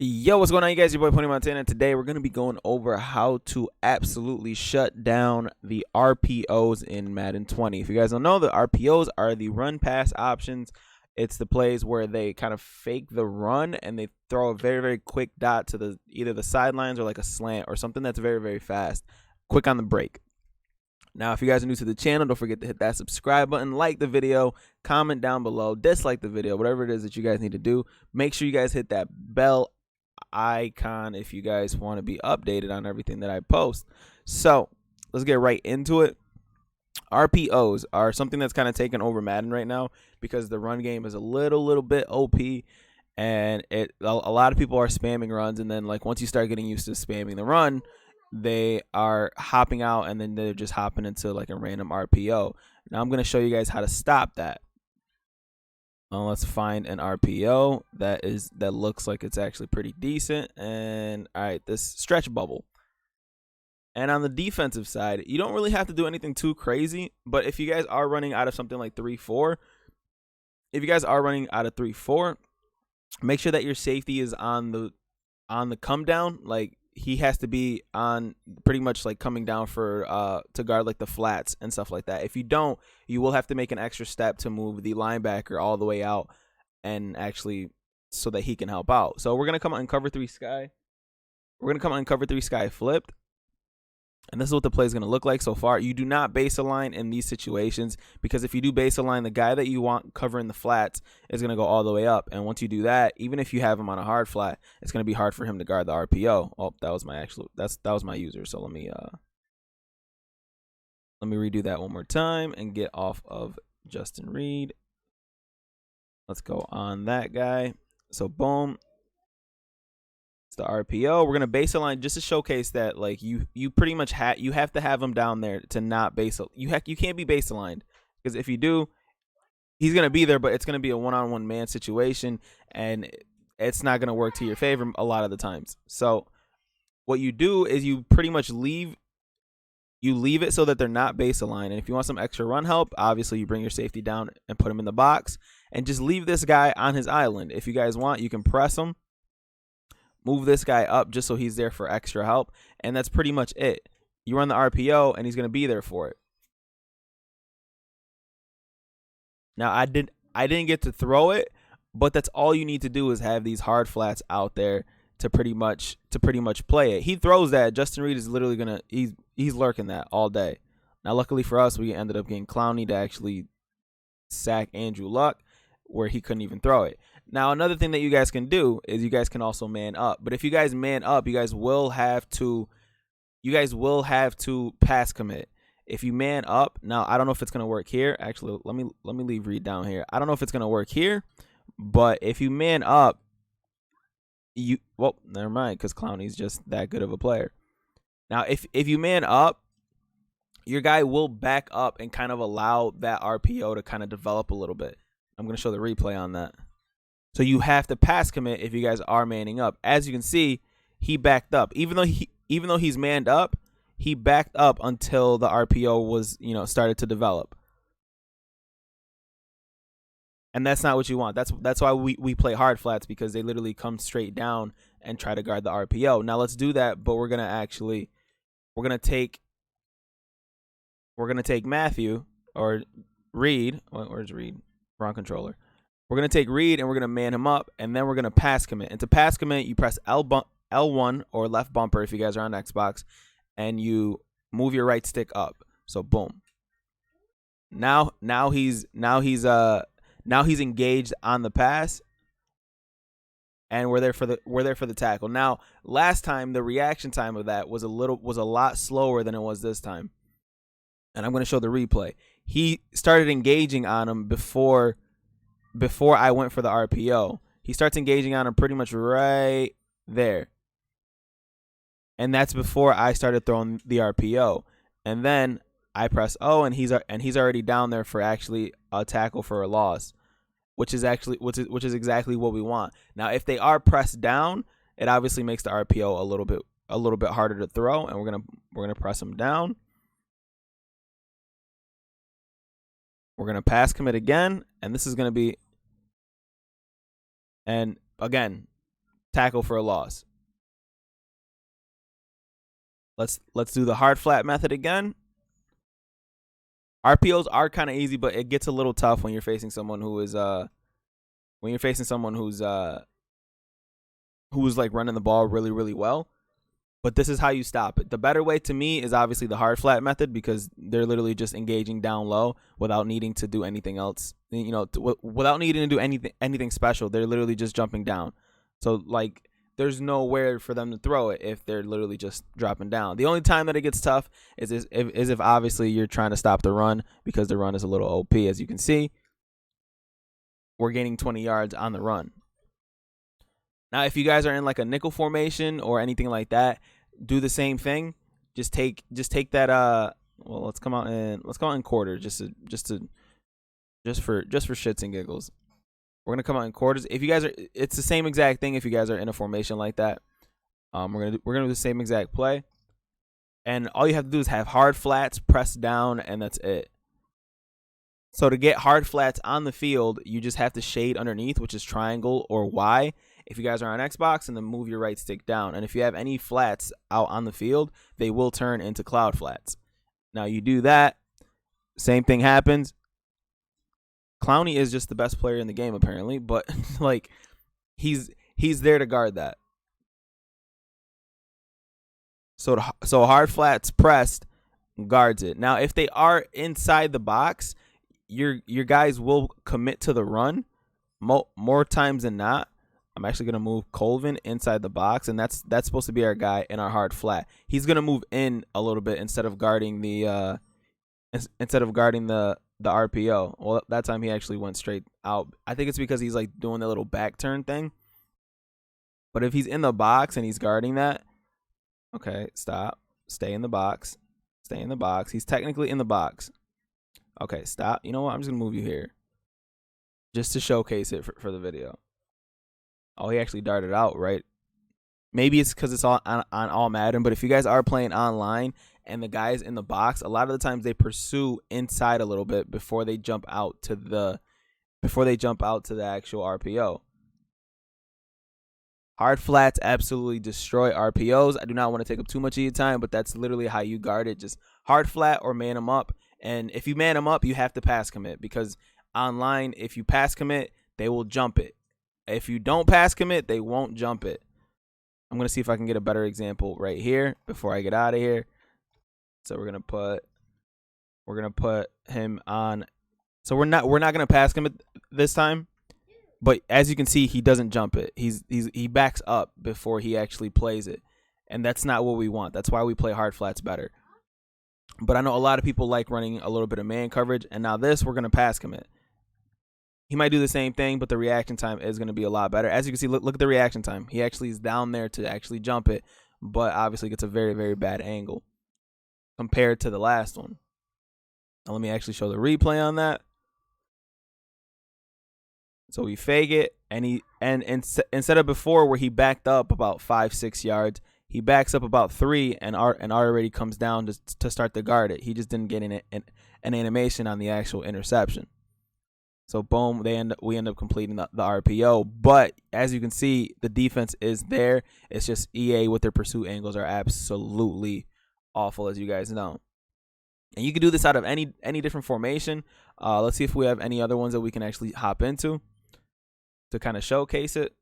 Yo, what's going on, you guys? Your boy Pony Montana. Today we're going to be going over how to absolutely shut down the RPOs in Madden 20. If you guys don't know, the RPOs are the run pass options. It's the plays where they kind of fake the run and they throw a very, very quick dot to the either the sidelines or like a slant or something that's very, very fast, quick on the break. Now, if you guys are new to the channel, don't forget to hit that subscribe button, like the video, comment down below, dislike the video, whatever it is that you guys need to do. Make sure you guys hit that bell icon if you guys want to be updated on everything that I post. So let's get right into it. RPOs are something that's kind of taken over Madden right now because the run game is a little bit OP, and a lot of people are spamming runs, and then like once you start getting used to spamming the run, they are hopping out and then they're just hopping into like a random RPO. Now I'm going to show you guys how to stop that. Let's find an RPO that looks like it's actually pretty decent. And all right, this stretch bubble. And on the defensive side, you don't really have to do anything too crazy. But if you guys are running out of something like 3-4, if you guys are running out of 3-4, make sure that your safety is on the come down. Like he has to be on pretty much like coming down for to guard like the flats and stuff like that. If you don't, you will have to make an extra step to move the linebacker all the way out and actually so that he can help out. So we're gonna come out in cover 3 sky. We're gonna come out in cover 3 sky flipped. And this is what the play is going to look like so far. You do not base align in these situations because if you do base align, the guy that you want covering the flats is going to go all the way up. And once you do that, even if you have him on a hard flat, it's going to be hard for him to guard the RPO. Oh, that was my that was my user. So let me redo that one more time and get off of Justin Reed. Let's go on that guy. So boom. It's the RPO. We're gonna base align just to showcase that like you pretty much you have to have him down there to not base you can't be base aligned because if you do, he's gonna be there, but it's gonna be a one-on-one man situation and it's not gonna work to your favor a lot of the times. So what you do is you pretty much leave it so that they're not base aligned. And if you want some extra run help, obviously you bring your safety down and put him in the box and just leave this guy on his island. If you guys want, you can press him. Move this guy up just so he's there for extra help, and that's pretty much it. You run the RPO, and he's going to be there for it. Now, I didn't get to throw it, but that's all you need to do is have these hard flats out there to pretty much play it. He throws that. Justin Reed is literally gonna he's lurking that all day. Now, luckily for us, we ended up getting Clowney to actually sack Andrew Luck, where he couldn't even throw it. Now, another thing that you guys can do is you guys can also man up. But if you guys man up, you guys will have to pass commit. If you man up, now I don't know if it's gonna work here. Actually, let me leave Reed down here. I don't know if it's gonna work here, but if you man up, well, never mind, because Clowney's just that good of a player. Now, if you man up, your guy will back up and kind of allow that RPO to kind of develop a little bit. I'm gonna show the replay on that. So you have to pass commit if you guys are manning up. As you can see, he backed up. Even though he's manned up, he backed up until the RPO was, started to develop. And that's not what you want. That's why we play hard flats, because they literally come straight down and try to guard the RPO. Now let's do that, but we're gonna take Matthew or Reed. Where's Reed? Wrong controller. We're going to take Reed and we're going to man him up, and then we're going to pass commit. And to pass commit, you press L1 or left bumper if you guys are on Xbox, and you move your right stick up. So boom. Now he's engaged on the pass, and we're there for the tackle. Now, last time the reaction time of that was a lot slower than it was this time. And I'm going to show the replay. He started engaging on him before I went for the RPO. He starts engaging on him pretty much right there. And that's before I started throwing the RPO. And then I press O, and he's already down there for actually a tackle for a loss, which is exactly what we want. Now, if they are pressed down, it obviously makes the RPO a little bit harder to throw, and we're going to press them down. We're going to pass commit again, and this is going to be, and again, tackle for a loss. Let's do the hard flat method again. RPOs are kind of easy, but it gets a little tough when you're facing someone who is who's like running the ball really, really well. But this is how you stop it. The better way to me is obviously the hard flat method, because they're literally just engaging down low without needing to do anything else. You know, without needing to do anything special. They're literally just jumping down. So like, there's nowhere for them to throw it if they're literally just dropping down. The only time that it gets tough is if obviously you're trying to stop the run, because the run is a little OP. As you can see, we're gaining 20 yards on the run. Now, if you guys are in like a nickel formation or anything like that, do the same thing. Just take that well, let's come out in quarters just for shits and giggles. We're gonna come out in quarters. If you guys are, it's the same exact thing. If you guys are in a formation like that, we're gonna do the same exact play, and all you have to do is have hard flats, press down, and that's it. So to get hard flats on the field, you just have to shade underneath, which is triangle or Y. If you guys are on Xbox, and then move your right stick down. And if you have any flats out on the field, they will turn into cloud flats. Now you do that, same thing happens. Clowney is just the best player in the game apparently, but like he's there to guard that. So hard flats pressed guards it. Now if they are inside the box, your guys will commit to the run more times than not. I'm actually gonna move Colvin inside the box, and that's supposed to be our guy in our hard flat. He's gonna move in a little bit instead of guarding the RPO. Well, that time he actually went straight out. I think it's because he's like doing the little back turn thing. But if he's in the box and he's guarding that, okay, stop. Stay in the box. Stay in the box. He's technically in the box. Okay, stop. You know what? I'm just gonna move you here, just to showcase it for the video. Oh, he actually darted out, right? Maybe it's because it's all on all Madden, but if you guys are playing online and the guys in the box, a lot of the times they pursue inside a little bit before they jump out to the actual RPO. Hard flats absolutely destroy RPOs. I do not want to take up too much of your time, but that's literally how you guard it. Just hard flat or man them up. And if you man them up, you have to pass commit, because online, if you pass commit, they will jump it. If you don't pass commit, they won't jump it. I'm going to see if I can get a better example right here before I get out of here. So we're going to put him on. So we're not going to pass commit this time. But as you can see, he doesn't jump it. He backs up before he actually plays it. And that's not what we want. That's why we play hard flats better. But I know a lot of people like running a little bit of man coverage, and now this, we're going to pass commit. He might do the same thing, but the reaction time is going to be a lot better. As you can see, look at the reaction time. He actually is down there to actually jump it, but obviously gets a very, very bad angle compared to the last one. Now let me actually show the replay on that. So we fake it, and instead of before where he backed up about 5-6 yards, he backs up about 3 and already comes down to start to guard it. He just didn't get an animation on the actual interception. So boom, we end up completing the RPO. But as you can see, the defense is there. It's just EA with their pursuit angles are absolutely awful, as you guys know. And you can do this out of any different formation. Let's see if we have any other ones that we can actually hop into to kind of showcase it.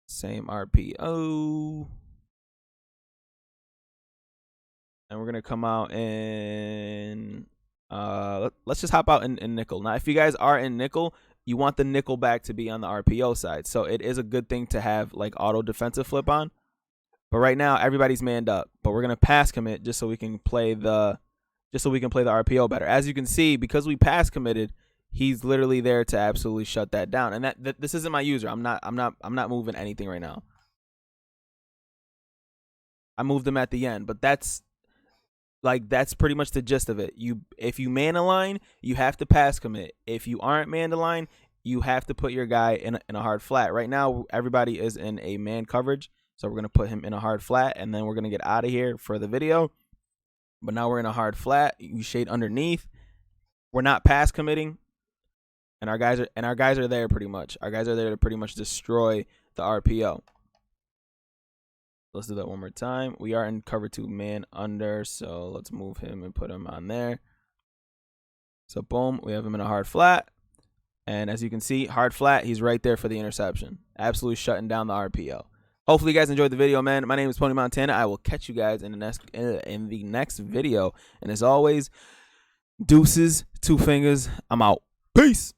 Same RPO. And we're going to come out in... let's just hop out in nickel. Now, if you guys are in nickel, you want the nickel back to be on the RPO side. So it is a good thing to have like auto defensive flip on. But right now, everybody's manned up. But we're gonna pass commit just so we can play the RPO better. As you can see, because we pass committed, he's literally there to absolutely shut that down. And that this isn't my user. I'm not moving anything right now. I moved him at the end, but that's pretty much the gist of it. If you man align, you have to pass commit. If you aren't man align, you have to put your guy in a hard flat. Right now, everybody is in a man coverage, so we're gonna put him in a hard flat, and then we're gonna get out of here for the video. But now we're in a hard flat. You shade underneath. We're not pass committing, And our guys are there pretty much. Our guys are there to pretty much destroy the RPO. Let's do that one more time. We are in cover 2 man under, so let's move him and put him on there. So boom, we have him in a hard flat. And as you can see, hard flat, he's right there for the interception. Absolutely shutting down the RPO. Hopefully you guys enjoyed the video, man. My name is Pony Montana. I will catch you guys in the next video. And as always, deuces, 2 fingers. I'm out. Peace.